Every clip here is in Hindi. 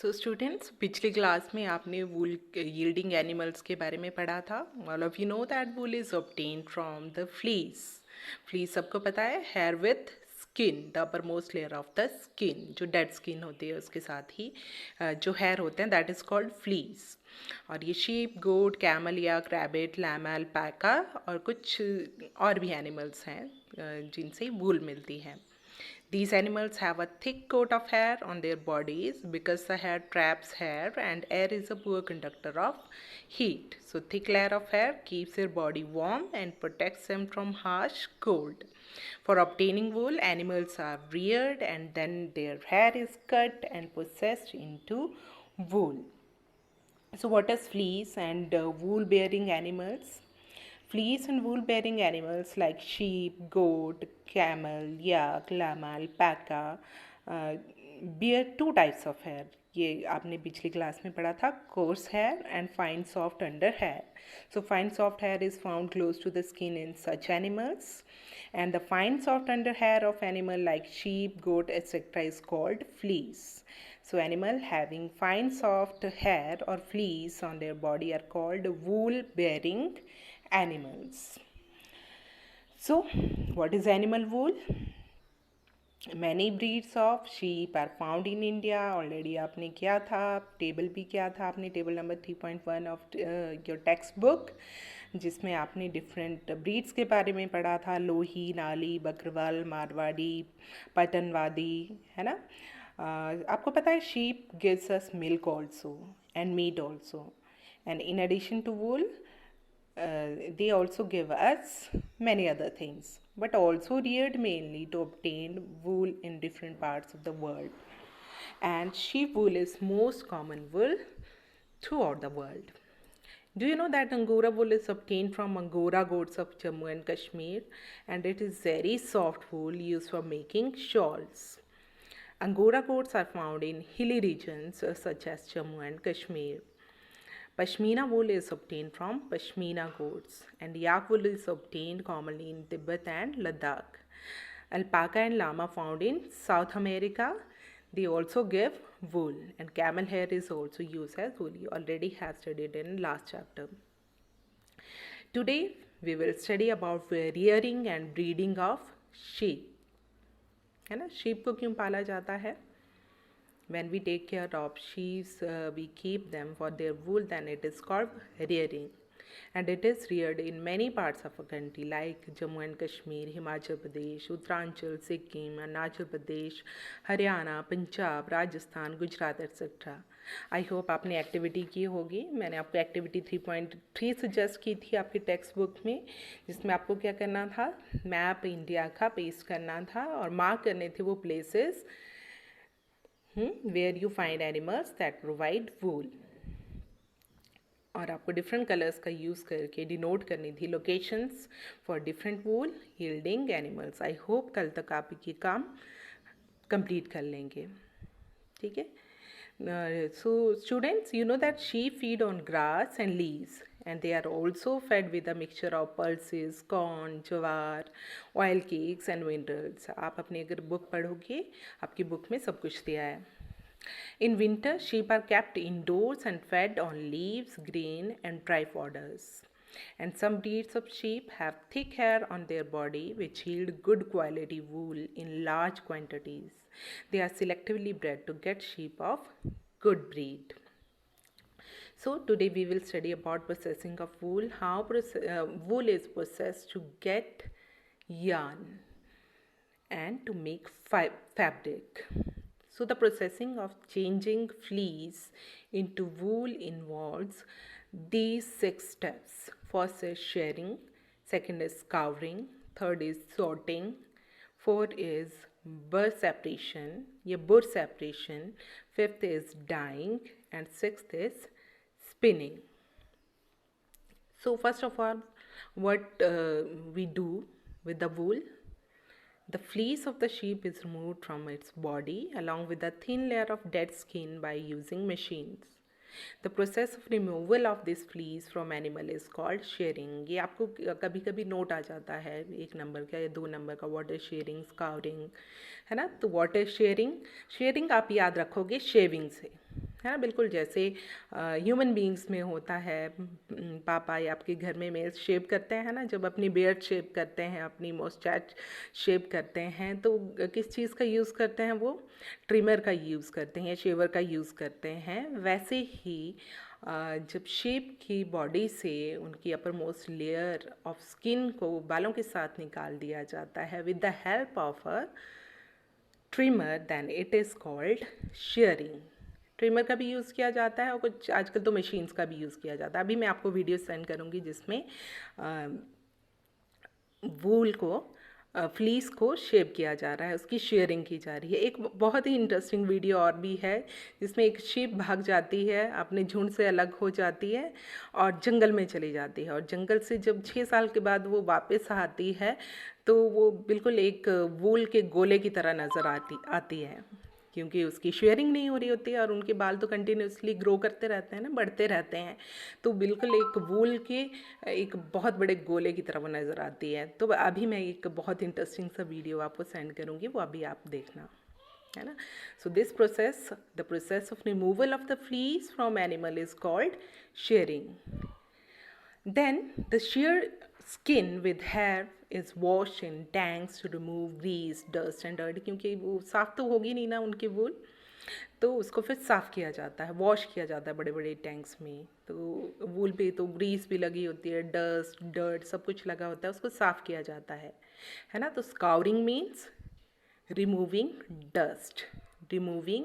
सो स्टूडेंट्स, पिछली क्लास में आपने वूल यील्डिंग एनिमल्स के बारे में पढ़ा था। All of you know that wool is obtained from the fleece. Fleece सबको पता है, hair with skin, the upper most layer of the skin, जो डेड स्किन होती है उसके साथ ही जो हेयर होते हैं, दैट इज़ कॉल्ड फ्लीस। और ये शीप, गोट, कैमल या रैबिट, लैम, अल्पैका और कुछ और भी एनिमल्स हैं जिनसे वूल मिलती है। These animals have a thick coat of hair on their bodies because the hair traps hair and air is a poor conductor of heat. So thick layer of hair keeps their body warm and protects them from harsh cold. For obtaining wool, animals are reared and then their hair is cut and processed into wool. So what is fleece and wool bearing animals? Fleece and wool bearing animals like sheep, goat, camel, yak, llama, alpaca bear two types of hair. ये आपने पिछली क्लास में पढ़ा था, coarse hair and fine soft under hair. So fine soft hair is found close to the skin in such animals, and the fine soft under hair of animal like sheep, goat, etc. is called fleece. So animal having fine soft hair or fleece on their body are called wool bearing animals. So what is animal wool? Many breeds of sheep are found in India. Already आपने किया था, टेबल भी किया था आपने, table number 3.1 of your text book, जिसमें आपने डिफरेंट ब्रीड्स के बारे में पढ़ा था। लोही, नाली, बकरवाल, मारवाड़ी, पटनवादी, है ना। आपको पता है sheep gives us milk also and meat also, and in addition to wool they also give us many other things, but also reared mainly to obtain wool in different parts of the world. And sheep wool is most common wool throughout the world. Do you know that Angora wool is obtained from Angora goats of Jammu and Kashmir, and it is very soft wool used for making shawls. Angora goats are found in hilly regions such as Jammu and Kashmir. Pashmina wool is obtained from Pashmina goats, and yak wool is obtained commonly in Tibet and Ladakh. Alpaca and llama found in South America. They also give wool, and camel hair is also used as wool. You already have studied in last chapter. Today we will study about rearing and breeding of sheep. है ना, sheep को क्यों पाला जाता है? When we take care of sheep, we keep them for their wool, then it is called rearing. And it is reared in many parts of a country like Jammu and Kashmir, Himachal Pradesh, Uttaranchal, Sikkim, Arunachal Pradesh, Haryana, Punjab, Rajasthan, Gujarat, etc. I hope आपने एक्टिविटी की होगी। मैंने आपको एक्टिविटी 3.3 सजेस्ट की थी आपकी टेक्स्ट बुक में, जिसमें आपको क्या करना था, मैप इंडिया का पेस्ट करना था और मार्क करने थे वो places where you find animals that provide wool, और आपको डिफरेंट कलर्स का यूज़ करके डिनोट करनी थी locations for different wool yielding animals. I hope कल तक आप ये काम कंप्लीट कर लेंगे, ठीक है। So students, you know that sheep feed on grass and leaves, and they are also fed with a mixture of pulses, corn, jawar, oil cakes and minerals. आप अपनी अगर बुक पढ़ोगे, आपकी बुक में सब कुछ दिया है। In winter, sheep are kept indoors and fed on leaves, grain and dry fodders. And some breeds of sheep have thick hair on their body which yield good quality wool in large quantities. They are selectively bred to get sheep of good breed. So today we will study about processing of wool, how wool is processed to get yarn and to make fabric. So the processing of changing fleece into wool involves these 6 steps. First is shearing, second is scouring, third is sorting, fourth is burr separation, fifth is dyeing, and sixth is spinning. So first of all, what we do with the wool, the fleece of the sheep is removed from its body along with a thin layer of dead skin by using machines. The process of removal of this fleece from animal is called shearing. ये आपको कभी कभी नोट आ जाता है 1 नंबर का या 2 नंबर का, व्हाट इज शेयरिंग, स्काउरिंग, है ना। तो व्हाट इज शेयरिंग, शेयरिंग आप याद रखोगे शेविंग से, है ना, बिल्कुल जैसे ह्यूमन बीइंग्स में होता है। पापा या आपके घर में मेल्स शेव करते हैं ना, जब अपनी बियर्ड शेव करते हैं, अपनी मोस्टैच शेव करते हैं, तो किस चीज़ का यूज़ करते हैं वो? ट्रिमर का यूज़ करते हैं या शेवर का यूज़ करते हैं। वैसे ही जब शेप की बॉडी से उनकी upper most layer of skin को बालों के साथ निकाल दिया जाता है with the help of a trimmer, then it is called shearing. Trimmer का भी यूज़ किया जाता है और कुछ आजकल तो मशीन्स का भी यूज़ किया जाता है। अभी मैं आपको वीडियो सेंड करूँगी जिसमें वूल को फ्लीस को शेप किया जा रहा है, उसकी शेयरिंग की जा रही है। एक बहुत ही इंटरेस्टिंग वीडियो और भी है जिसमें एक शीप भाग जाती है, अपने झुंड से अलग हो जाती है और जंगल में चली जाती है, और जंगल से जब 6 साल के बाद वो वापस आती है तो वो बिल्कुल एक वूल के गोले की तरह नज़र आती है, क्योंकि उसकी शेयरिंग नहीं हो रही होती है और उनके बाल तो कंटिन्यूसली ग्रो करते रहते हैं ना, बढ़ते रहते हैं, तो बिल्कुल एक वूल के एक बहुत बड़े गोले की तरह वो नज़र आती है। तो अभी मैं एक बहुत इंटरेस्टिंग सा वीडियो आपको सेंड करूँगी, वो अभी आप देखना, है ना। So this process, the process of removal of the fleece from animal is called sharing. Then the sheared skin with hair is washed in tanks to remove grease, dust and dirt, क्योंकि वो साफ़ तो होगी नहीं ना उनकी वूल, तो उसको फिर साफ़ किया जाता है, वॉश किया जाता है बड़े बड़े टैंक्स में। तो वूल पे तो ग्रीस भी लगी होती है, डस्ट डर्ट सब कुछ लगा होता है, उसको साफ़ किया जाता है ना। तो scouring means removing dust, removing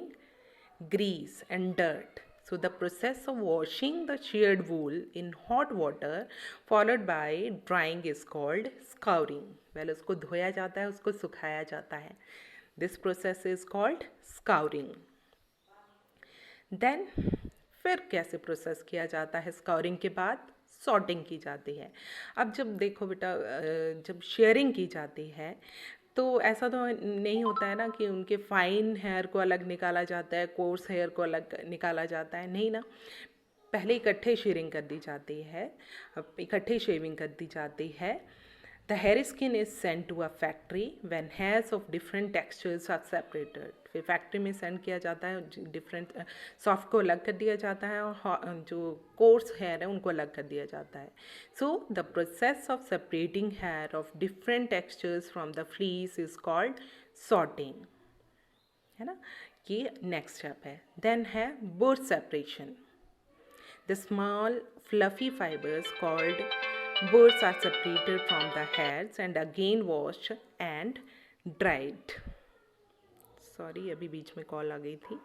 grease and dirt. So the process of washing the sheared wool in hot water followed by drying is called scouring. पहले उसको धोया जाता है, उसको सुखाया जाता है. This process is called scouring. Then फिर कैसे प्रोसेस किया जाता है स्काउरिंग के बाद? सॉर्टिंग की जाती है। अब जब देखो बेटा, जब शेयरिंग की जाती है तो ऐसा तो नहीं होता है ना कि उनके फाइन हेयर को अलग निकाला जाता है, कोर्स हेयर को अलग निकाला जाता है, नहीं ना। पहले इकट्ठे शेयरिंग कर दी जाती है, इकट्ठे शेविंग कर दी जाती है। The hair skin is send to a factory when hairs of different textures are separated. फिर फैक्ट्री में सेंड किया जाता है, डिफरेंट सॉफ्ट को अलग कर दिया जाता है और जो कोर्स हेयर है उनको अलग कर दिया जाता है। So the process of separating hair of different textures from the fleece is called sorting, है ना। ये नेक्स्ट स्टेप है। देन है burr separation. The small fluffy fibers called burrs are separated from the hairs and again washed and dried. Sorry, अभी बीच में कॉल आ गई थी।